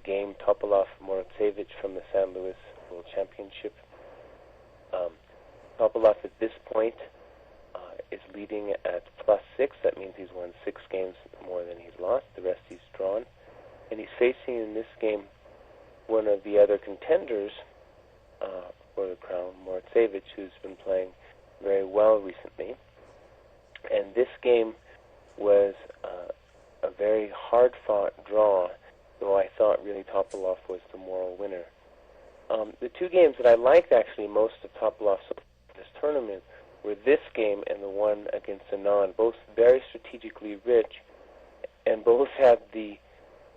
game Topalov-Morozevich from the San Luis World Championship. Topalov at this point is leading at +6. That means he's won 6 games more than he's lost. The rest he's drawn. And he's facing in this game one of the other contenders for the crown, Morozevich, who's been playing very well recently. And this game was a very hard-fought draw, though I thought really Topalov was the moral winner. The 2 games that I liked actually most of Topalov's this tournament were this game and the one against Anand, both very strategically rich, and both had the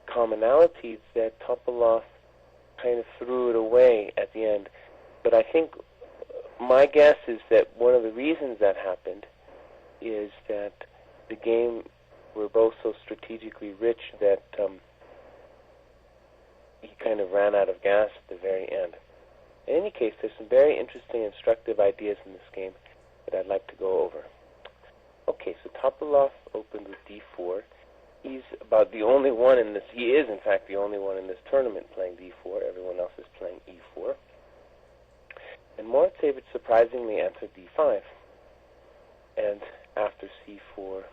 commonalities that Topalov kind of threw it away at the end. But I think my guess is that one of the reasons that happened is that the game were both so strategically rich that he kind of ran out of gas at the very end. In any case, there's some very interesting, instructive ideas in this game that I'd like to go over. Okay, so Topalov opened with d4. He's about the only one in this, he is in fact the only one in this tournament playing d4. Everyone else is playing e4. And Morozevich surprisingly answered d5. And after c4,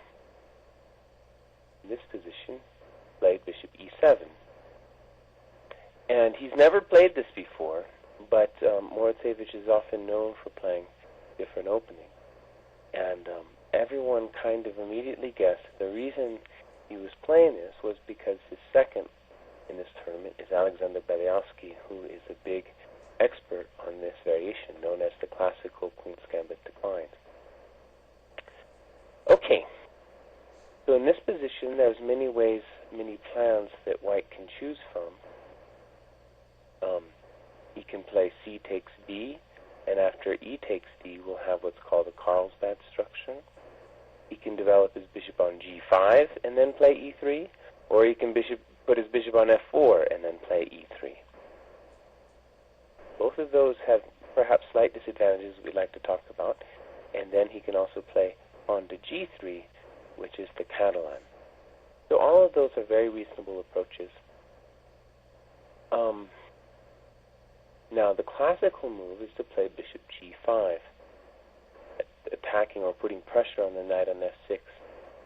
in this position, played bishop e7. And he's never played this before, but Morozevich is often known for playing different openings. And everyone kind of immediately guessed the reason he was playing this was because his second in this tournament is Alexander Belyavsky, who is a big expert on this variation, known as the classical Queen's Gambit decline. Okay, so in this position, there's many ways, many plans that White can choose from. He can play c takes d, and after e takes d, we'll have what's called a Carlsbad structure. He can develop his bishop on g5 and then play e3, or he can put his bishop on f4 and then play e3. Both of those have perhaps slight disadvantages we'd like to talk about, and then he can also play pawn to g3, which is the Catalan. So all of those are very reasonable approaches. Now, the classical move is to play bishop g5, attacking or putting pressure on the knight on f6.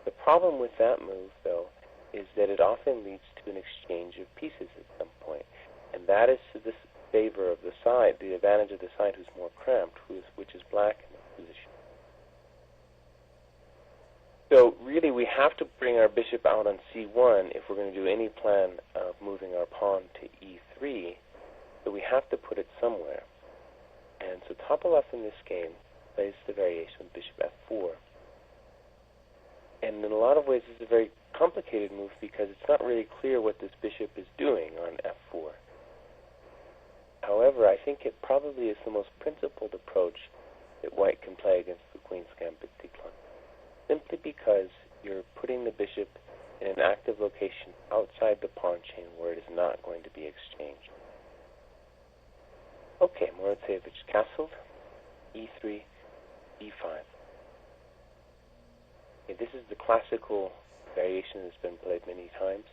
The problem with that move, though, is that it often leads to an exchange of pieces at some point, and that is to the favor of the side, the advantage of the side who's more cramped, which is black in this position. So really, we have to bring our bishop out on c1 if we're going to do any plan of moving our pawn to e3. So we have to put it somewhere. And so Topalov in this game plays the variation with bishop f4. And in a lot of ways, it's a very complicated move because it's not really clear what this bishop is doing on f4. However, I think it probably is the most principled approach that White can play against the Queen's Gambit decline, simply because you're putting the bishop in an active location outside the pawn chain where it is not going to be exchanged. Okay, Morozevich castled, e3, e5. Okay, this is the classical variation that's been played many times,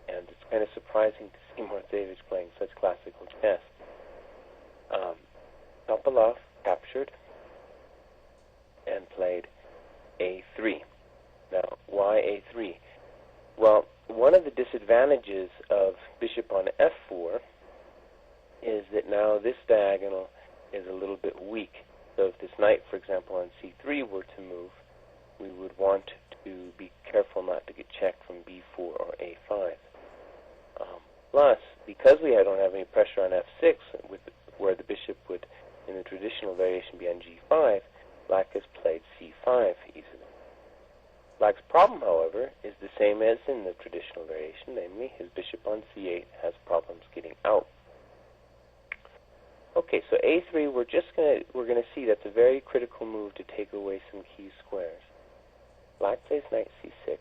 and it's kind of surprising to see Morozevich playing such classical chess. Topalov captured and played a3. Now, why a3? Well, one of the disadvantages of bishop on f4 is that now this diagonal is a little bit weak. So if this knight, for example, on c3 were to move, we would want to be careful not to get checked from b4 or a5. Plus, because we don't have any pressure on f6, where the bishop would, in the traditional variation, be on g5, black has played c5 easily. Black's problem, however, is the same as in the traditional variation, namely his bishop on c8 has problems getting out. Okay, so a3, we're going to see that's a very critical move to take away some key squares. Black plays knight c6,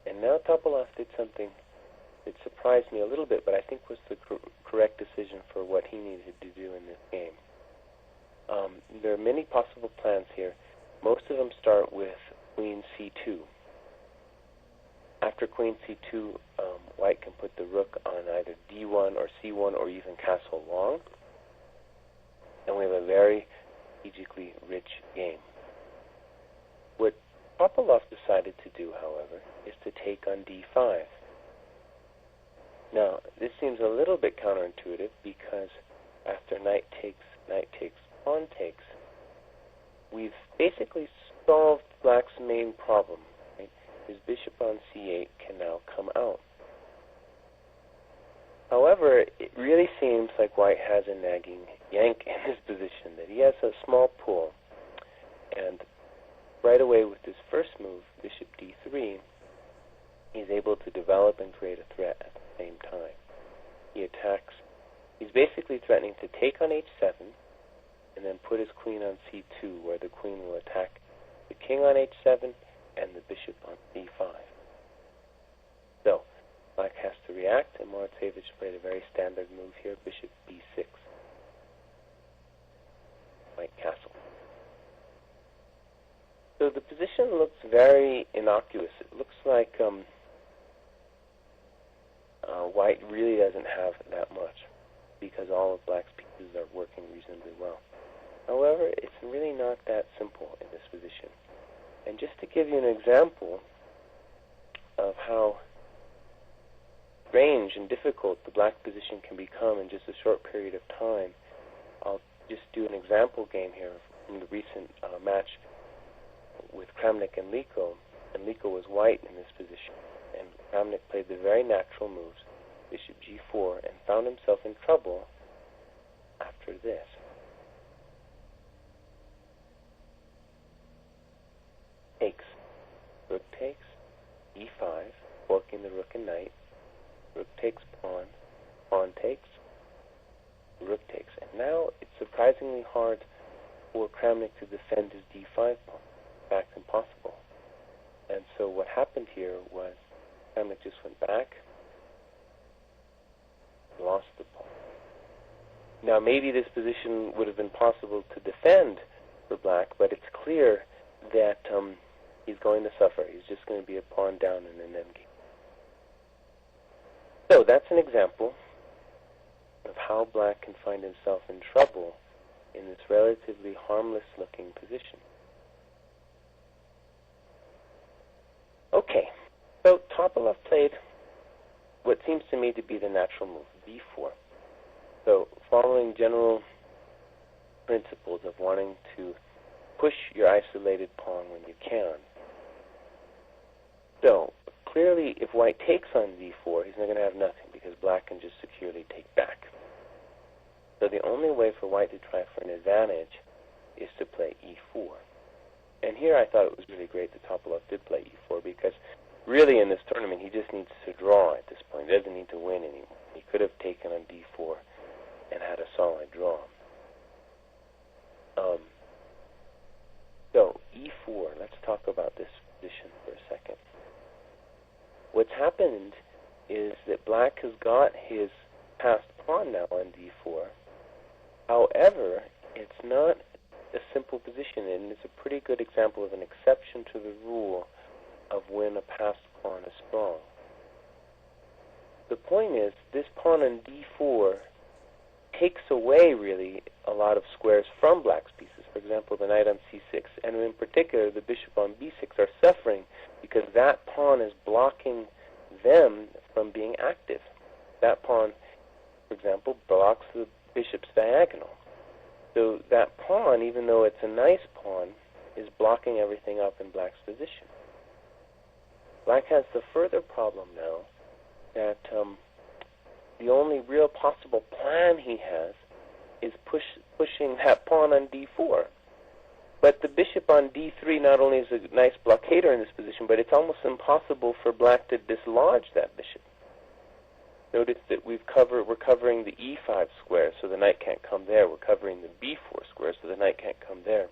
and now Topalov did something that surprised me a little bit, but I think was the correct decision for what he needed to do in this game. There are many possible plans here. Most of them start with queen c2. After queen c2, white can put the rook on either d1 or c1 or even castle long. And we have a very strategically rich game. What Topalov decided to do, however, is to take on d5. Now, this seems a little bit counterintuitive because after knight takes, pawn takes, we've basically solved black's main problem. Right? His bishop on c8 can now come out. However, it really seems like white has a nagging yank in his position, that he has a small pull. And right away with his first move, bishop d3, he's able to develop and create a threat at the same time. He attacks. He's basically threatening to take on h7 and then put his queen on c2, where the queen will attack the king on h7 and the bishop on c5. So, black has to react, and Morozevich played a very standard move here, bishop b6. White castle. So the position looks very innocuous. It looks like white really doesn't have that much because all of black's pieces are working reasonably well. However, it's really not that simple in this position. And just to give you an example of how strange and difficult the black position can become in just a short period of time, I'll just do an example game here from the recent match with Kramnik and Liko. And Liko was white in this position. And Kramnik played the very natural moves, bishop g4, and found himself in trouble after this. Takes. Rook takes, e5, forking the rook and knight. Rook takes pawn, pawn takes, rook takes. And now it's surprisingly hard for Kramnik to defend his d5 pawn. In fact, impossible. And so what happened here was Kramnik just went back, lost the pawn. Now maybe this position would have been possible to defend for black, but it's clear that he's going to suffer. He's just going to be a pawn down in an endgame. So that's an example of how black can find himself in trouble in this relatively harmless-looking position. Okay, so Topalov played what seems to me to be the natural move, b4. So following general principles of wanting to push your isolated pawn when you can. So clearly, if white takes on d4, he's not going to have nothing because black can just securely take back. So the only way for white to try for an advantage is to play e4. And here I thought it was really great that Topalov did play e4 because really in this tournament he just needs to draw at this point. He doesn't need to win anymore. He could have taken on d4 and had a solid draw. So e4, let's talk about this position for a second. What's happened is that black has got his passed pawn now on d4. However, it's not a simple position, and it's a pretty good example of an exception to the rule of when a passed pawn is strong. The point is, this pawn on d4 takes away, really, a lot of squares from black's pieces. For example, the knight on c6, and in particular, the bishop on b6 are suffering because that pawn is blocking them from being active. That pawn, for example, blocks the bishop's diagonal. So that pawn, even though it's a nice pawn, is blocking everything up in black's position. Black has the further problem now that the only real possible plan he has is pushing that pawn on d4. But the bishop on d3 not only is a nice blockader in this position, but it's almost impossible for black to dislodge that bishop. Notice that we're covering the e5 square, so the knight can't come there. We're covering the b4 square, so the knight can't come there.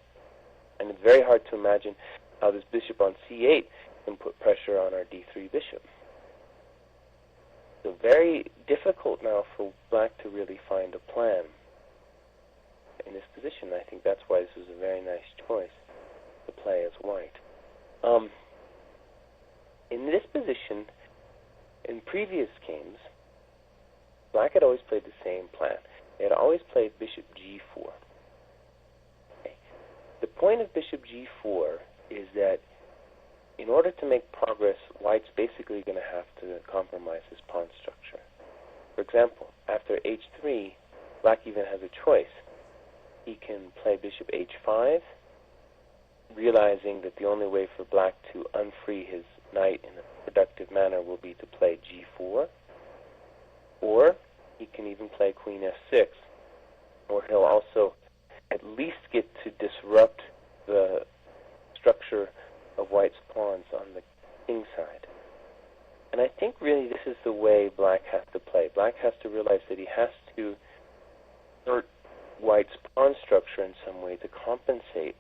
And it's very hard to imagine how this bishop on c8 can put pressure on our d3 bishop. So very difficult now for black to really find a plan in this position. I think that's why this was a very nice choice to play as white. In this position, in previous games, black had always played the same plan. They had always played bishop g4. Okay. The point of bishop g4 is that in order to make progress, white's basically going to have to compromise his pawn structure. For example, after h3, black even has a choice. He can play bishop h5, realizing that the only way for black to unfree his knight in a productive manner will be to play g4, or he can even play queen f6, or he'll also at least get to disrupt the structure of white's pawns on the king side. And I think really this is the way black has to play. Black has to realize that he has to hurt white's pawn structure in some way to compensate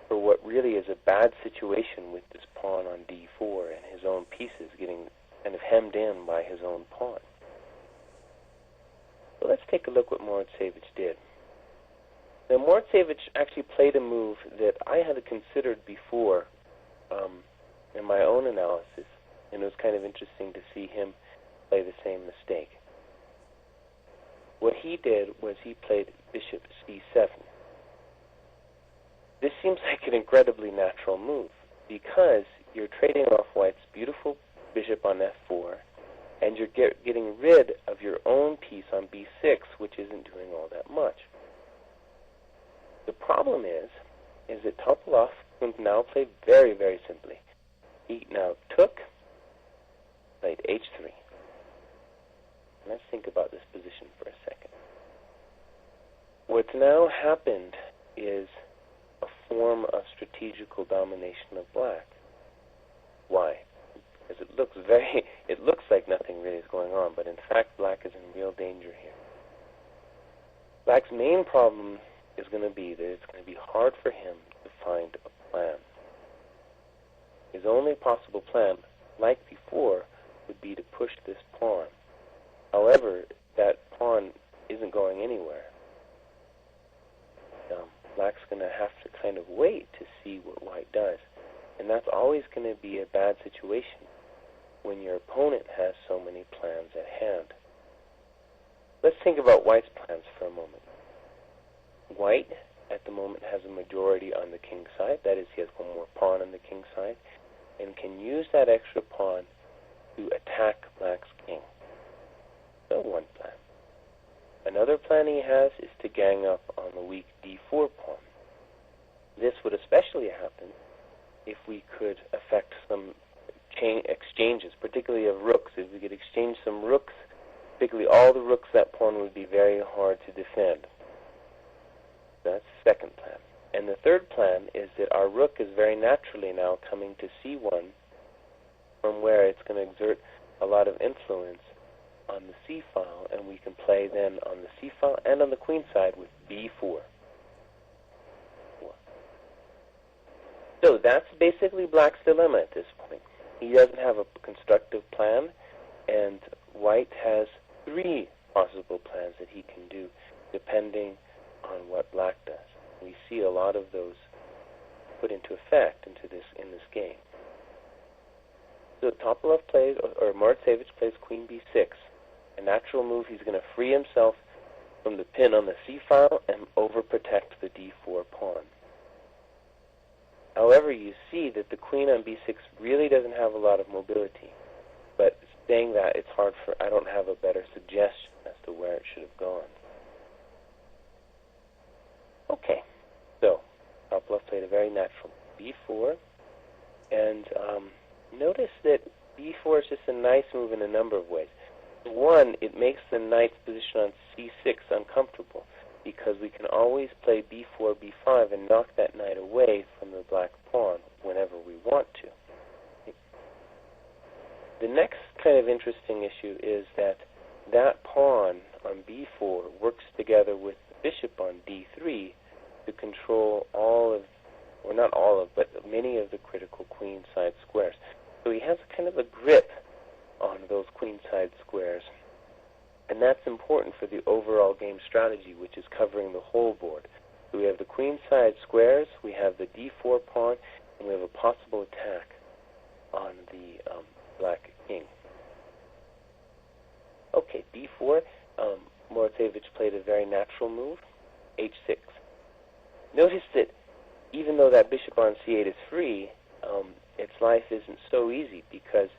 for what really is a bad situation with this pawn on d4 and his own pieces getting kind of hemmed in by his own pawn. So let's take a look what Morozevich did. Now Morozevich actually played a move that I had considered before in my own analysis, and it was kind of interesting to see him play the same mistake. What he did was he played bishop c7. This seems like an incredibly natural move because you're trading off white's beautiful bishop on f4, and you're getting rid of your own piece on b6, which isn't doing all that much. The problem is that Topalov can now play very, very simply. He now took, played h3. Let's think about this position for a second. What's now happened is a form of strategical domination of black. Why? Because it looks like nothing really is going on, but in fact black is in real danger here. Black's main problem is going to be that it's going to be hard for him to find a plan. His only possible plan, like before, would be to push this pawn. However, that pawn isn't going anywhere. Black's going to have to kind of wait to see what white does. And that's always going to be a bad situation when your opponent has so many plans at hand. Let's think about white's plans for a moment. White, at the moment, has a majority on the king side. That is, he has one more pawn on the king side, and can use that extra pawn to attack black's king. So one plan. Another plan he has is to gang up on the weak d4 pawn. This would especially happen if we could effect some exchanges, particularly of rooks. If we could exchange some rooks, particularly all the rooks, that pawn would be very hard to defend. That's the second plan. And the third plan is that our rook is very naturally now coming to c1, from where it's going to exert a lot of influence on the c file, and we can play then on the c file and on the queen side with b4. So that's basically black's dilemma at this point. He doesn't have a constructive plan, and white has three possible plans that he can do depending on what black does. We see a lot of those put into effect in this game. So Topalov plays, or Morozevich plays queen b6. A natural move, he's going to free himself from the pin on the c file and overprotect the d4 pawn. However, you see that the queen on b6 really doesn't have a lot of mobility. But saying that, it's hard for, I don't have a better suggestion as to where it should have gone. Okay, so Topalov played a very natural b4, and notice that b4 is just a nice move in a number of ways. One, it makes the knight's position on c6 uncomfortable, because we can always play b4, b5 and knock that knight away from the black pawn whenever we want to. The next kind of interesting issue is that that pawn on b4 works together with the bishop on d3 to control all of, or not all of, but many of the critical queenside squares. So he has kind of a grip on those queenside squares. And that's important for the overall game strategy, which is covering the whole board. So we have the queenside squares, we have the d4 pawn, and we have a possible attack on the black king. Okay, b4. Morozevich played a very natural move, h6. Notice that even though that bishop on c8 is free, its life isn't so easy because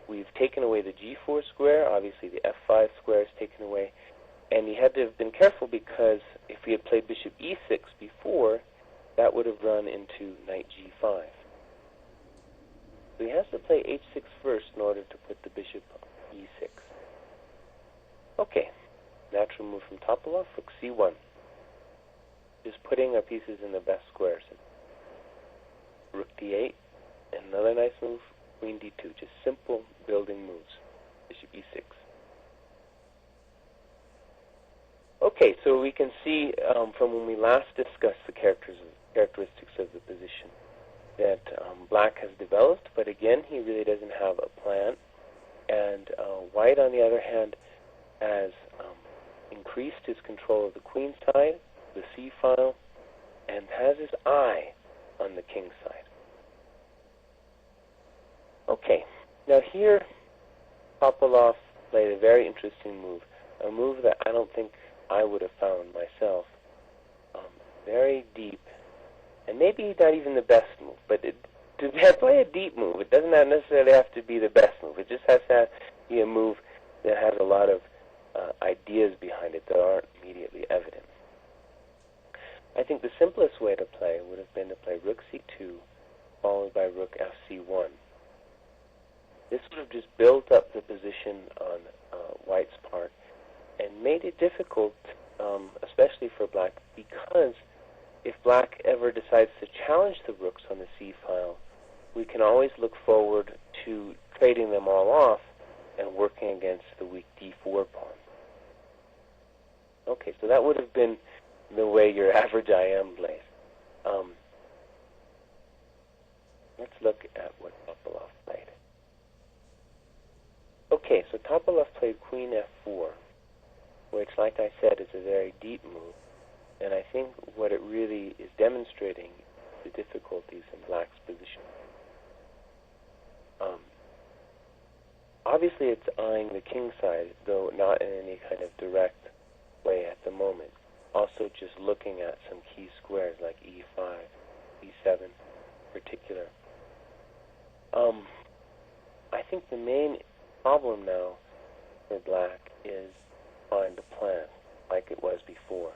we've taken away the g4 square. Obviously, the f5 square is taken away. And he had to have been careful because if he had played bishop e6 before, that would have run into knight g5. So he has to play h6 first in order to put the bishop on e6. Okay, natural move from Topalov, rook c1. Just putting our pieces in the best squares. Rook d8, and another nice move, queen d2. Just simple building moves. Bishop e6. Okay, so we can see from when we last discussed the characteristics of the position that black has developed, but again, he really doesn't have a plan. And white, on the other hand, has increased his control of the queen side, the c file, and has his eye on the king side. Okay, now here Topalov played a very interesting move, a move that I don't think I would have found myself. Very deep, and maybe not even the best move, but to play a deep move, it doesn't necessarily have to be the best move. It just has to be a move that has a lot of ideas behind it that aren't immediately evident. I think the simplest way to play would have been to play rook c2 followed by rook fc1. This would have just built up the position on white's part and made it difficult, especially for black, because if black ever decides to challenge the rooks on the c file, we can always look forward to trading them all off and working against the weak d4 pawn. Okay, so that would have been the way your average IM plays. Let's look at what Topalov played. Okay, so Topalov played queen f4, which, like I said, is a very deep move. And I think what it really is demonstrating is the difficulties in black's position. Obviously, it's eyeing the king side, though not in any kind of direct way at the moment. Also just looking at some key squares like e5, e7 in particular. I think the main problem now for black is to find a plan like it was before.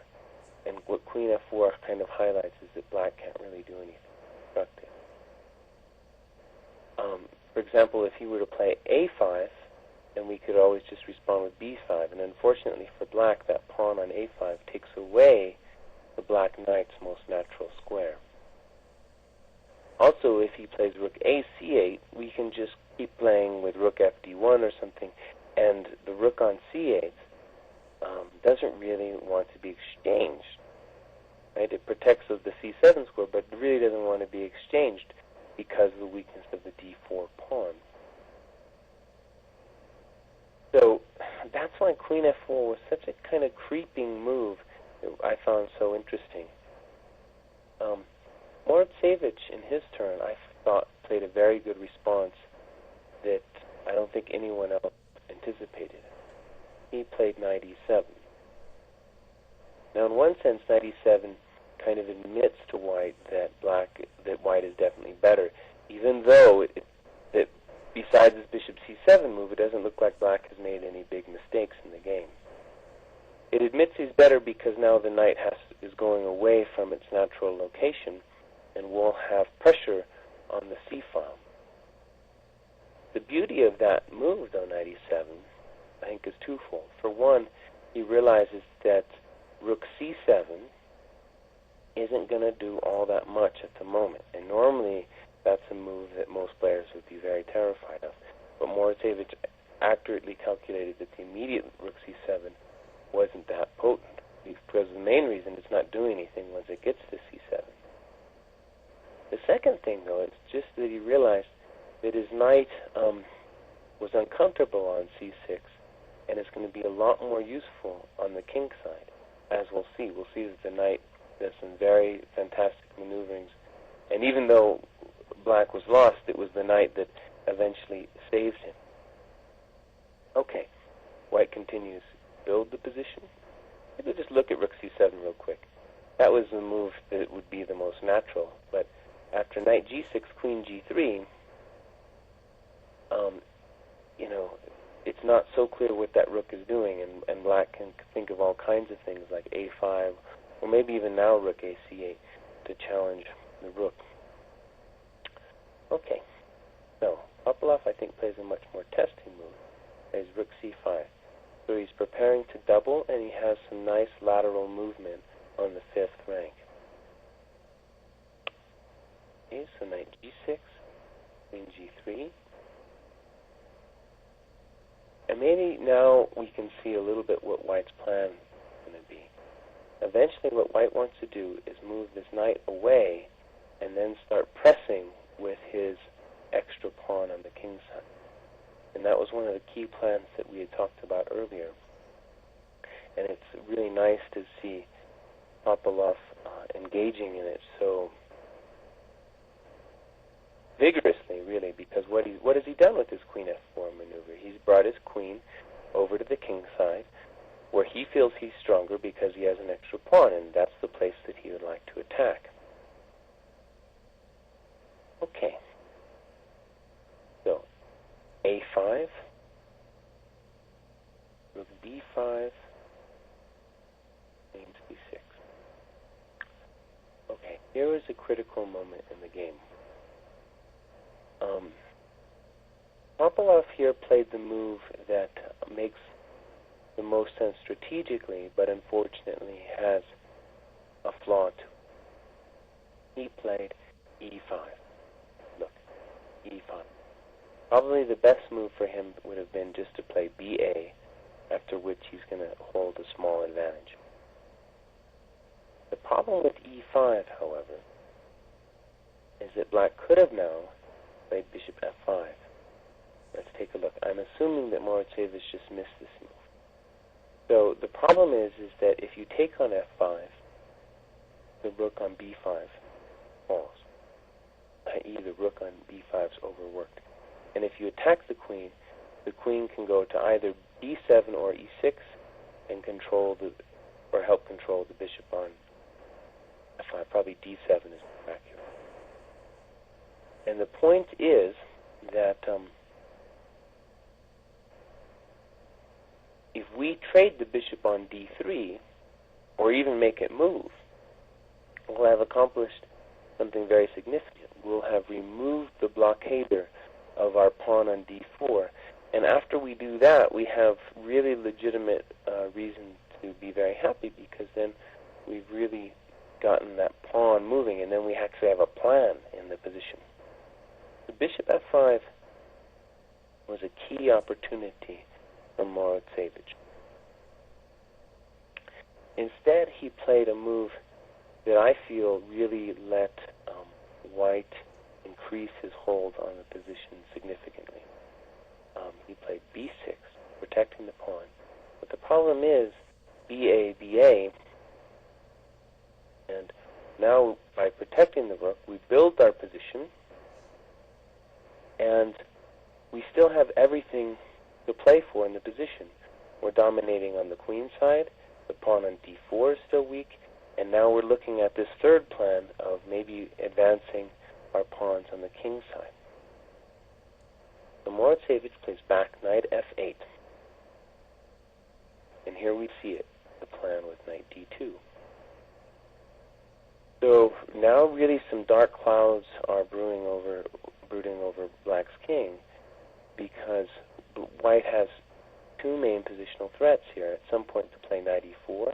And what queen f4 kind of highlights is that black can't really do anything constructive. For example, if he were to play a5, then we could always just respond with b5. And unfortunately for black, that pawn on a5 takes away the black knight's most natural square. Also, if he plays rook a c8, we can just keep playing with rook fd1 or something, and the rook on c8 doesn't really want to be exchanged. Right? It protects the c7 square, but it really doesn't want to be exchanged because of the weakness of the d4 pawn. So that's why queen f4 was such a kind of creeping move that I found so interesting. Morozevich, in his turn, I thought played a very good response that I don't think anyone else anticipated. He played knight e7. Now, in one sense, knight e7 kind of admits to white that white is definitely better, even though that besides this bishop c7 move, it doesn't look like black has made any big mistakes in the game. It admits he's better because now the knight is going away from its natural location and will have pressure on the c file. The beauty of that move, though, knight e7, I think is twofold. For one, he realizes that rook c7 isn't going to do all that much at the moment. And normally, that's a move that most players would be very terrified of. But Morozevich accurately calculated that the immediate rook c7 wasn't that potent, because the main reason it's not doing anything once it gets to c7. The second thing, though, is just that he realized that his knight was uncomfortable on c6, and it's going to be a lot more useful on the king side, as we'll see. We'll see that the knight does some very fantastic maneuverings, and even though black was lost, it was the knight that eventually saved him. Okay, white continues to build the position. Maybe we'll just look at rook c7 real quick. That was the move that would be the most natural. But after knight g6, queen g3, you know, it's not so clear what that rook is doing, and black can think of all kinds of things like a5, or maybe even now rook ac8 to challenge the rook. Okay, so Topalov, I think, plays a much more testing move. Plays rook c5. So he's preparing to double, and he has some nice lateral movement on the 5th rank. Okay, so knight g6, queen g3. And maybe now we can see a little bit what white's plan is going to be. Eventually what white wants to do is move this knight away and then start pressing with his extra pawn on the king's side. And that was one of the key plans that we had talked about earlier. And it's really nice to see Topalov engaging in it so vigorously, really, because what has he done with his queen f4 maneuver? He's brought his queen over to the king's side, where he feels he's stronger because he has an extra pawn, and that's the place that he would like to attack. Okay. So, a5, rook b5, queen c6. Okay, here is a critical moment in the game. Topalov here played the move that makes the most sense strategically, but unfortunately has a flaw to it. He played e5. Look, e5. Probably the best move for him would have been just to play ba, after which he's going to hold a small advantage. The problem with e5, however, is that black could have now played bishop f5. Let's take a look. I'm assuming that Morozevich just missed this move. So the problem is that if you take on f5, the rook on b5 falls, i.e. the rook on b5 is overworked. And if you attack the queen can go to either b7 or e6 and control or help control the bishop on f5. Probably d7 is more accurate. And the point is that if we trade the bishop on d3, or even make it move, we'll have accomplished something very significant. We'll have removed the blockader of our pawn on d4. And after we do that, we have really legitimate reason to be very happy, because then we've really gotten that pawn moving, and then we actually have a plan in the position. The bishop f5 was a key opportunity for Morozevich. Instead, he played a move that I feel really let white increase his hold on the position significantly. He played b6, protecting the pawn. But the problem is ba, and now by protecting the rook, we build our position, and we still have everything to play for in the position. We're dominating on the queen side, the pawn on d4 is still weak, and now we're looking at this third plan of maybe advancing our pawns on the king side. So Morozevich plays back knight f8. And here we see it, the plan with knight d2. So now really some dark clouds are brooding over black's king, because white has two main positional threats here. At some point to play knight e4,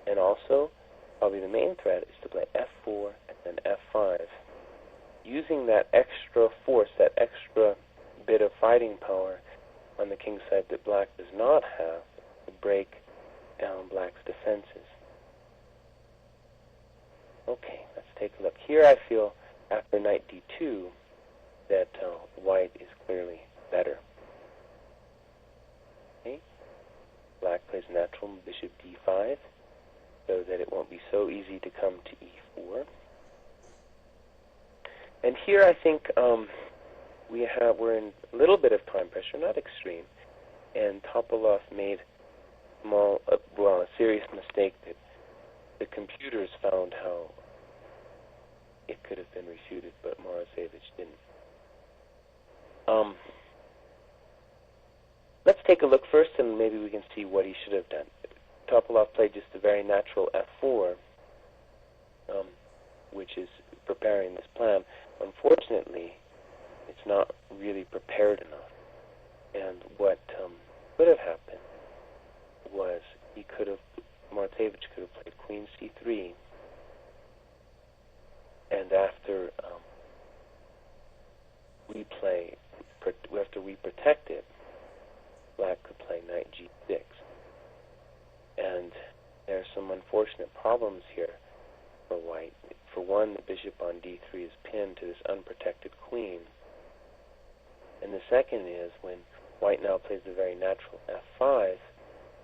and also probably the main threat is to play f4 and then f5, using that extra force, that extra bit of fighting power on the king side that black does not have to break down black's defenses. Okay, let's take a look. Here I feel, after knight d2, that white is clearly better. Okay, black plays natural bishop d5, so that it won't be so easy to come to e4. And here I think we're in a little bit of time pressure, not extreme, and Topalov made a serious mistake that the computers found how it could have been refuted, but Morozevich didn't. Let's take a look first, and maybe we can see what he should have done. Topalov played just a very natural f4, which is preparing this plan. Unfortunately, it's not really prepared enough. And what could have happened was Morozevich could have played queen c3, and after we protect it, black could play knight g6. And there are some unfortunate problems here for white. For one, the bishop on d3 is pinned to this unprotected queen. And the second is when white now plays the very natural f5,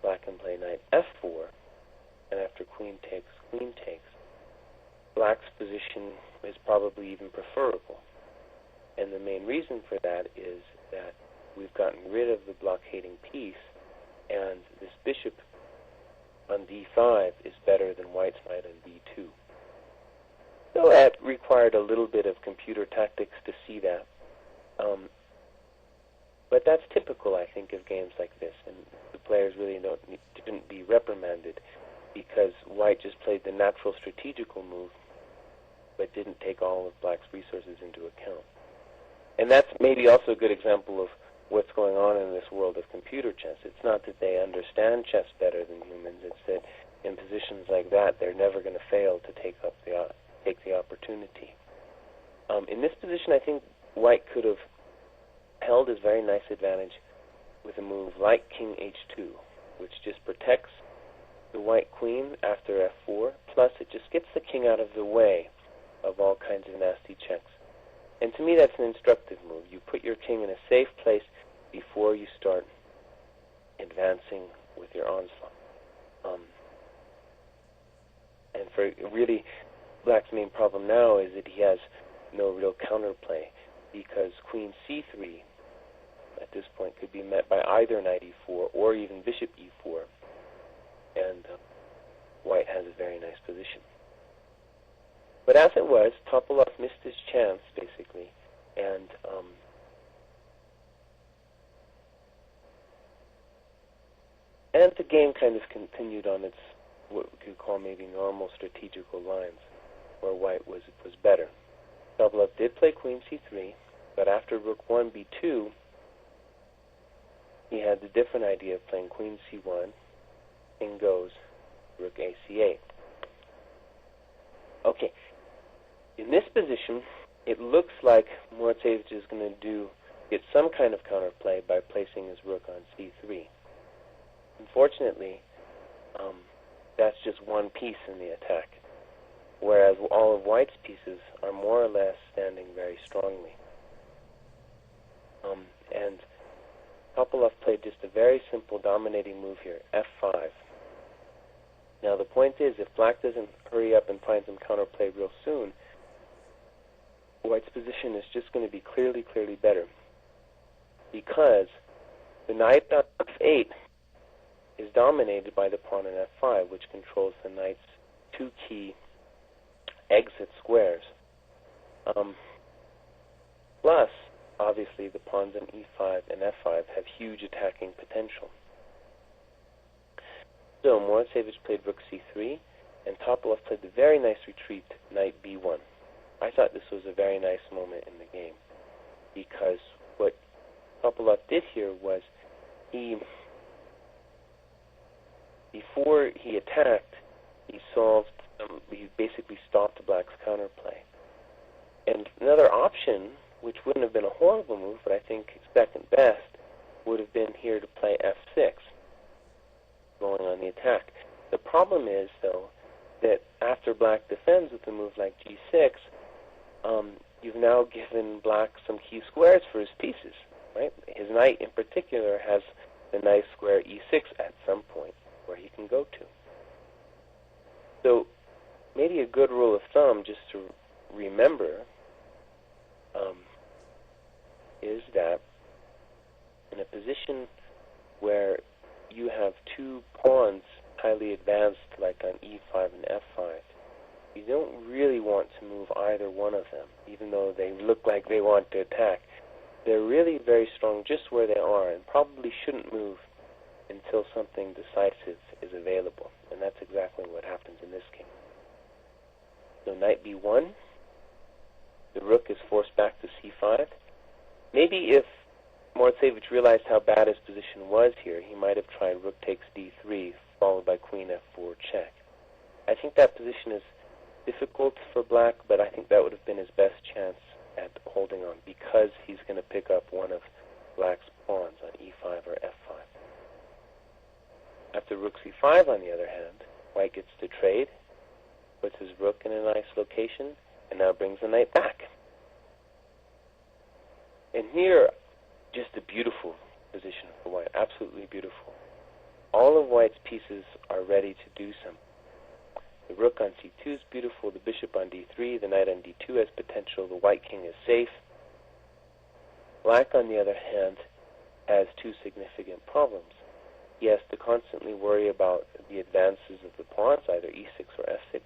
black can play knight f4, and after queen takes, black's position is probably even preferable. And the main reason for that is that we've gotten rid of the blockading piece, and this bishop on d5 is better than white's knight on d2. So that required a little bit of computer tactics to see that. But that's typical, I think, of games like this, and the players really didn't be reprimanded because white just played the natural strategical move but didn't take all of black's resources into account. And that's maybe also a good example of what's going on in this world of computer chess. It's not that they understand chess better than humans, it's that in positions like that, they're never going to fail to take the opportunity. In this position, I think white could have held his very nice advantage with a move like king h2, which just protects the white queen after f4, plus it just gets the king out of the way of all kinds of nasty checks. And to me, that's an instructive move. You put your king in a safe place before you start advancing with your onslaught. And for really, black's main problem now is that he has no real counterplay, because queen c3 at this point could be met by either knight e4 or even bishop e4, and white has a very nice position. But as it was, Topalov missed his chance, basically, and the game kind of continued on its, what we could call maybe normal strategical lines, where white was better. Topalov did play queen c3, but after rook 1 b2, he had the different idea of playing queen c1, king goes, rook a c8. Okay, in this position, it looks like Morozevich is going to get some kind of counterplay by placing his rook on c3. Unfortunately, that's just one piece in the attack, whereas all of white's pieces are more or less standing very strongly. And Topalov played just a very simple dominating move here, f5. Now the point is, if black doesn't hurry up and find some counterplay real soon, white's position is just going to be clearly better, because the knight on f8 is dominated by the pawn on f5, which controls the knight's two key exit squares. Plus, obviously, the pawns on e5 and f5 have huge attacking potential. So Morozevich played rook c3, and Topalov played the very nice retreat, knight b1. I thought this was a very nice moment in the game, because what Topalov did here was before he attacked, he basically stopped black's counterplay. And another option, which wouldn't have been a horrible move, but I think second best, would have been here to play f6, going on the attack. The problem is, though, that after black defends with a move like g6, you've now given black some key squares for his pieces, right? His knight, in particular, has the nice square e6 at some point where he can go to. So maybe a good rule of thumb, just to remember, is that in a position where you have two pawns highly advanced, like on e5 and f5. You don't really want to move either one of them, even though they look like they want to attack. They're really very strong just where they are, and probably shouldn't move until something decisive is available. And that's exactly what happens in this game. So knight b1, the rook is forced back to c5. Maybe if Morozevich realized how bad his position was here, he might have tried rook takes d3, followed by queen f4 check. I think that position is difficult for black, but I think that would have been his best chance at holding on, because he's going to pick up one of black's pawns on e5 or f5. After rook c5, on the other hand, white gets to trade, puts his rook in a nice location, and now brings the knight back. And here, just a beautiful position for white, absolutely beautiful. All of white's pieces are ready to do something. The rook on c2 is beautiful, the bishop on d3, the knight on d2 has potential, the white king is safe. Black, on the other hand, has two significant problems. He has to constantly worry about the advances of the pawns, either e6 or f6,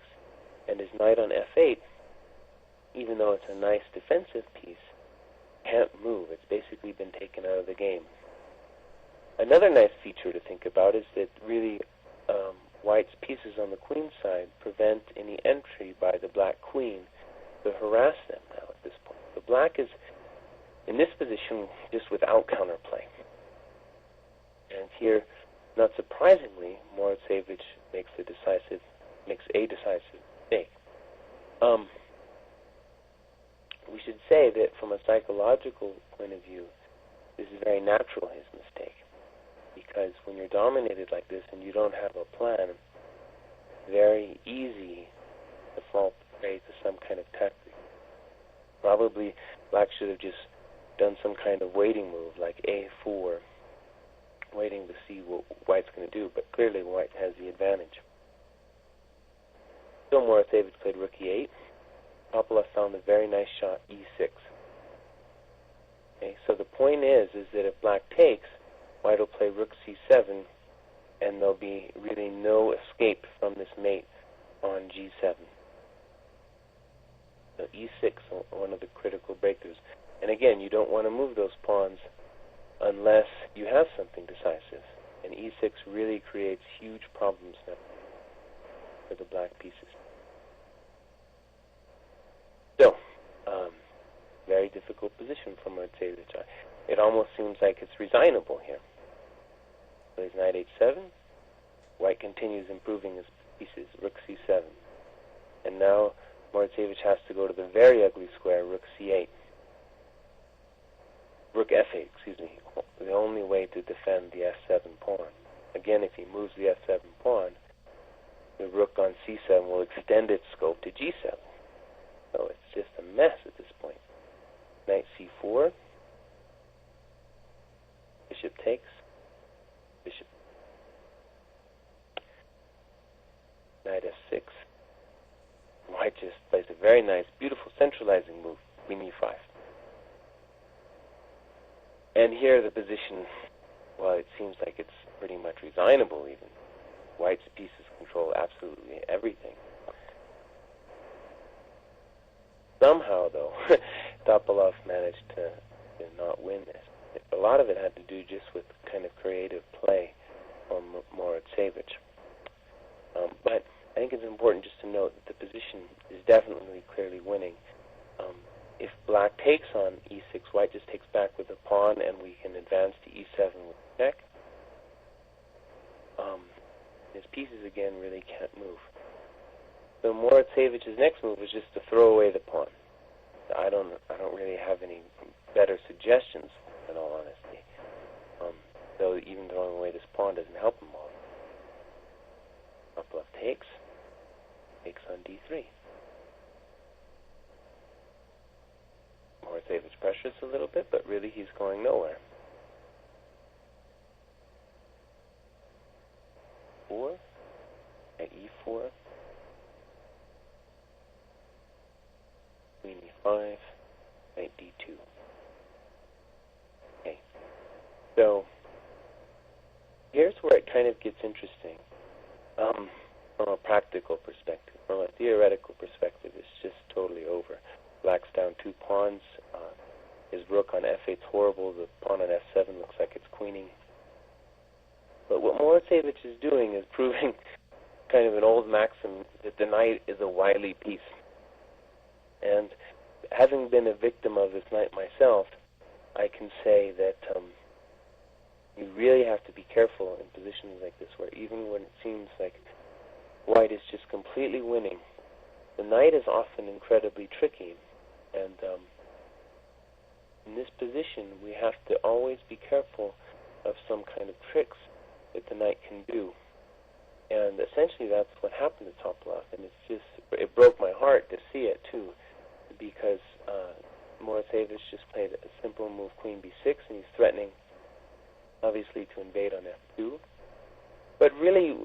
and his knight on f8, even though it's a nice defensive piece, can't move. It's basically been taken out of the game. Another nice feature to think about is that really white's pieces on the queen side prevent any entry by the black queen to harass them now at this point. So black is in this position just without counterplay. And here, not surprisingly, Morozevich makes a decisive mistake. We should say that from a psychological point of view, this is very natural, his mistake. Because when you're dominated like this and you don't have a plan, it's very easy to fall prey to some kind of tactic. Probably black should have just done some kind of waiting move, like a4, waiting to see what white's going to do, but clearly white has the advantage. So Morozevich played rook e8. Topalov found a very nice shot, e6. Okay, so the point is that if black takes, white will play rook c7, and there'll be really no escape from this mate on g7. So e6 is one of the critical breakthroughs. And again, you don't want to move those pawns unless you have something decisive. And e6 really creates huge problems now for the black pieces. So, very difficult position for Morozevich. It almost seems like it's resignable here. Plays knight h7. White continues improving his pieces, rook c7. And now Morozevich has to go to the very ugly square, rook c8. Rook f8, excuse me. The only way to defend the f7 pawn. Again, if he moves the f7 pawn, the rook on c7 will extend its scope to g7. So it's just a mess at this point. Knight c4. Bishop takes. Bishop. Knight f6. White just plays a very nice, beautiful centralizing move, queen e5. And here the position, well, it seems like it's pretty much resignable even. White's pieces control absolutely everything. Somehow, though, Topalov managed to not win this. A lot of it had to do just with kind of creative play from Morozevich. But I think it's important just to note that the position is definitely clearly winning. If black takes on e6, white just takes back with a pawn, and we can advance to e7 with check. His pieces, again, really can't move. So Morozevich's next move is just to throw away the pawn. I don't really have any better suggestions, in all honesty. Though even throwing away this pawn doesn't help him all. Topalov takes on d3. Morozevich pressures a little bit, but really he's going nowhere. 4 at e4. Queen e5, knight d2. Okay. So here's where it kind of gets interesting. From a practical perspective. From a theoretical perspective, it's just totally over. Black's down 2 pawns. His rook on f8's horrible. The pawn on f7 looks like it's queening. But what Morozevich is doing is proving kind of an old maxim that the knight is a wily piece. And having been a victim of this knight myself, I can say that you really have to be careful in positions like this, where even when it seems like white is just completely winning, the knight is often incredibly tricky. And in this position, we have to always be careful of some kind of tricks that the knight can do. And essentially that's what happened to Topalov, and it broke my heart to see it too, because Morozevich just played a simple move, queen b6, and he's threatening, obviously, to invade on f2. But really,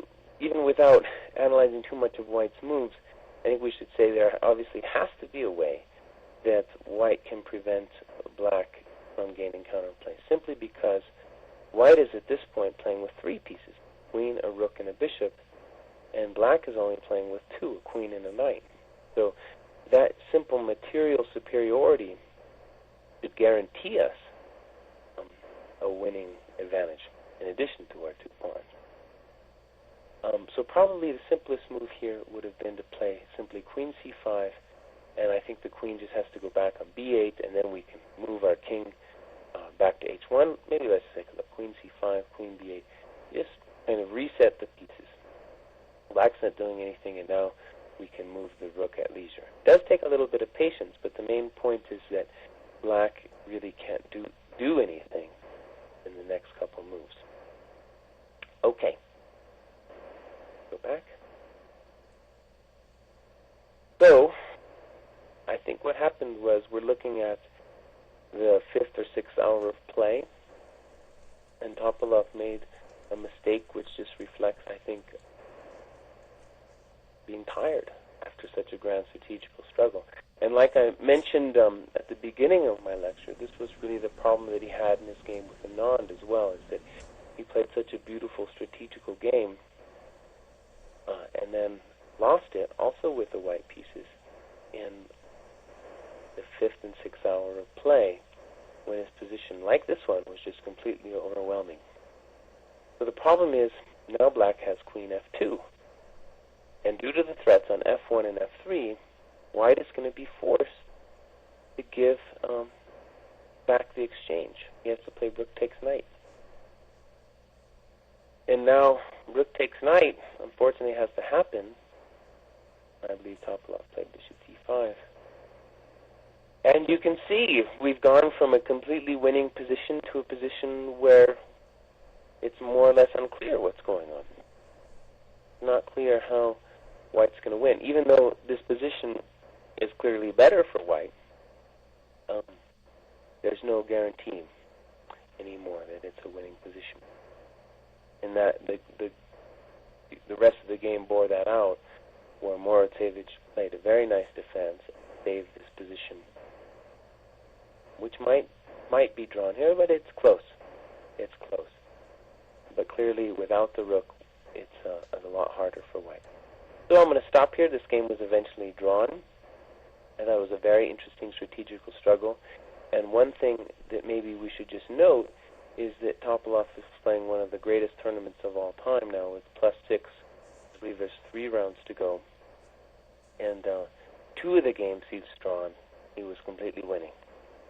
even without analyzing too much of white's moves, I think we should say there obviously has to be a way that white can prevent black from gaining counterplay, simply because white is at this point playing with 3 pieces, queen, a rook, and a bishop, and black is only playing with 2, a queen and a knight. So that simple material superiority should guarantee us a winning advantage, in addition to our 2 pawns. So probably the simplest move here would have been to play simply queen c5, and I think the queen just has to go back on b8, and then we can move our king back to h1. Maybe let's take a look. Queen c5, queen b8. Just kind of reset the pieces. Black's not doing anything, and now we can move the rook at leisure. It does take a little bit of patience, but the main point is that black really can't do anything in the next couple moves. Okay. Go back. So, I think what happened was we're looking at the 5th or 6th hour of play, and Topalov made a mistake which just reflects, I think, being tired after such a grand strategical struggle. And like I mentioned at the beginning of my lecture, this was really the problem that he had in his game with Anand as well, is that he played such a beautiful strategical game and then lost it also with the white pieces in the 5th and 6th hour of play, when his position, like this one, was just completely overwhelming. So the problem is, now black has queen f2. And due to the threats on f1 and f3, white is going to be forced to give back the exchange. He has to play rook takes knight. And now rook takes knight, unfortunately, has to happen. I believe Topalov played bishop c5. And you can see we've gone from a completely winning position to a position where it's more or less unclear what's going on. It's not clear how white's going to win. Even though this position is clearly better for white, there's no guarantee anymore that it's a winning position. And that the rest of the game bore that out, where Morozevich played a very nice defense and saved this position, which might be drawn here, but it's close. It's close. But clearly, without the rook, it's a lot harder for white. So I'm going to stop here. This game was eventually drawn, and that was a very interesting strategical struggle. And one thing that maybe we should just note is that Topalov is playing one of the greatest tournaments of all time now with +6. I believe there's 3 rounds to go. And 2 of the games he's drawn, he was completely winning.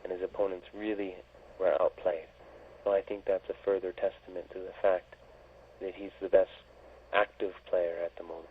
And his opponents really were outplayed. So I think that's a further testament to the fact that he's the best active player at the moment.